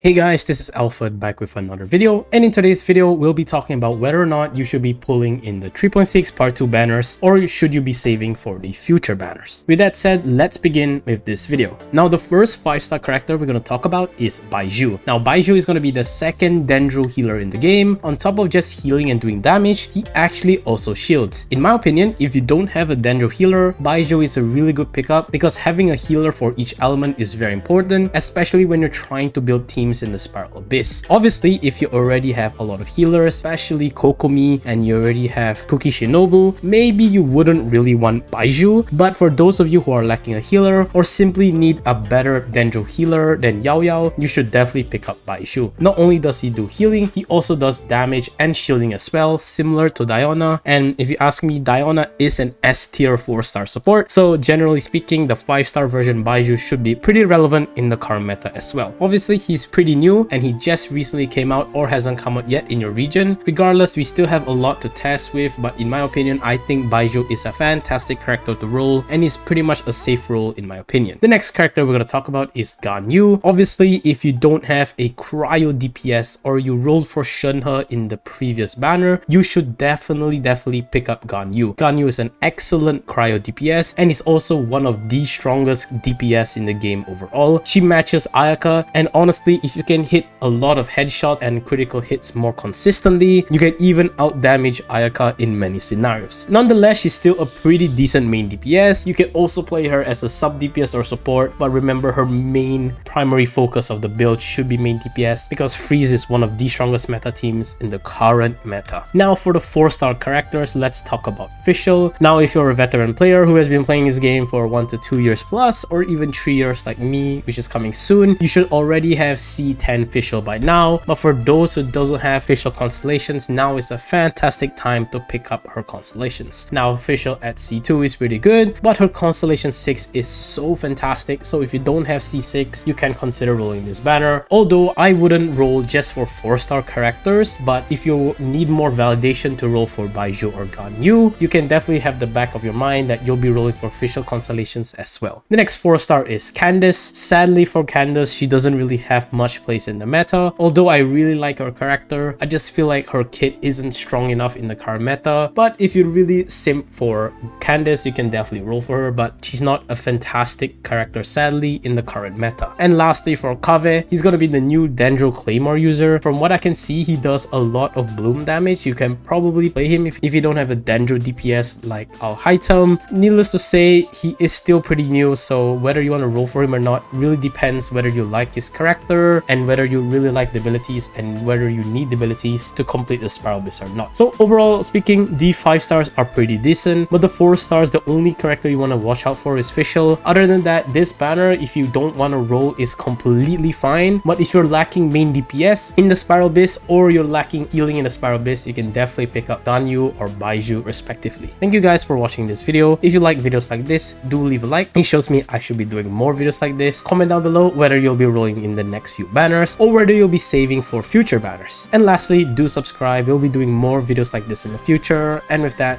Hey guys, this is Alfred back with another video, and in today's video we'll be talking about whether or not you should be pulling in the 3.6 part 2 banners or should you be saving for the future banners. With that said, let's begin with this video. Now the first 5-star character we're going to talk about is Baizhu. Now Baizhu is going to be the second Dendro healer in the game. On top of just healing and doing damage, he actually also shields. In my opinion, if you don't have a Dendro healer, Baizhu is a really good pickup because having a healer for each element is very important, especially when you're trying to build teams in the Spiral Abyss. Obviously, if you already have a lot of healers, especially Kokomi, and you already have Kuki Shinobu, maybe you wouldn't really want Baizhu. But for those of you who are lacking a healer or simply need a better Dendro healer than Yao Yao, you should definitely pick up Baizhu. Not only does he do healing, he also does damage and shielding as well, similar to Diona. And if you ask me, Diona is an S tier 4-star support, so generally speaking, the 5-star version Baizhu should be pretty relevant in the current meta as well. Obviously, he's pretty new and he just recently came out or hasn't come out yet in your region. Regardless, we still have a lot to test with, but in my opinion, I think Baizhu is a fantastic character to roll and is pretty much a safe roll in my opinion. The next character we're going to talk about is Ganyu. Obviously, if you don't have a cryo DPS or you rolled for Shenhe in the previous banner, you should definitely pick up Ganyu. Ganyu is an excellent cryo DPS and is also one of the strongest DPS in the game overall. She matches Ayaka, and honestly, if you can hit a lot of headshots and critical hits more consistently, you can even out damage Ayaka in many scenarios. Nonetheless, she's still a pretty decent main DPS. You can also play her as a sub DPS or support, but remember, her main primary focus of the build should be main DPS because Freeze is one of the strongest meta teams in the current meta. Now for the 4-star characters, let's talk about Fischl. Now if you're a veteran player who has been playing this game for 1 to 2 years plus, or even 3 years like me, which is coming soon, you should already have C10 Fischl by now. But for those who doesn't have Fischl constellations, now is a fantastic time to pick up her constellations. Now Fischl at C2 is pretty good, but her constellation 6 is so fantastic, so if you don't have C6, you can consider rolling this banner. Although I wouldn't roll just for 4-star characters, but if you need more validation to roll for Baizhu or Ganyu, you can definitely have the back of your mind that you'll be rolling for Fischl constellations as well. The next 4-star is Candace. Sadly for Candace, she doesn't really have much place in the meta. Although I really like her character, I just feel like her kit isn't strong enough in the current meta. But if you really simp for Candace, you can definitely roll for her, but she's not a fantastic character sadly in the current meta. And lastly for Kaveh, he's gonna be the new Dendro Claymore user. From what I can see, he does a lot of bloom damage. You can probably play him if you don't have a Dendro DPS like Al-Haitam. Needless to say, he is still pretty new, so whether you want to roll for him or not really depends whether you like his character and whether you really like the abilities and whether you need the abilities to complete the Spiral Abyss or not. So overall speaking, the 5 stars are pretty decent, but the 4 stars, the only character you want to watch out for is Fischl. Other than that, this banner, if you don't want to roll, is completely fine. But if you're lacking main DPS in the Spiral Abyss or you're lacking healing in the Spiral Abyss, you can definitely pick up Ganyu or Baizhu respectively. Thank you guys for watching this video. If you like videos like this, do leave a like. It shows me I should be doing more videos like this. Comment down below whether you'll be rolling in the next few banners or whether you'll be saving for future banners. And lastly, do subscribe. We'll be doing more videos like this in the future. And with that,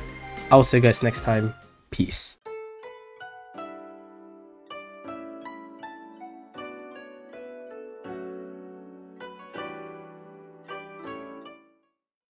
I'll see you guys next time. Peace.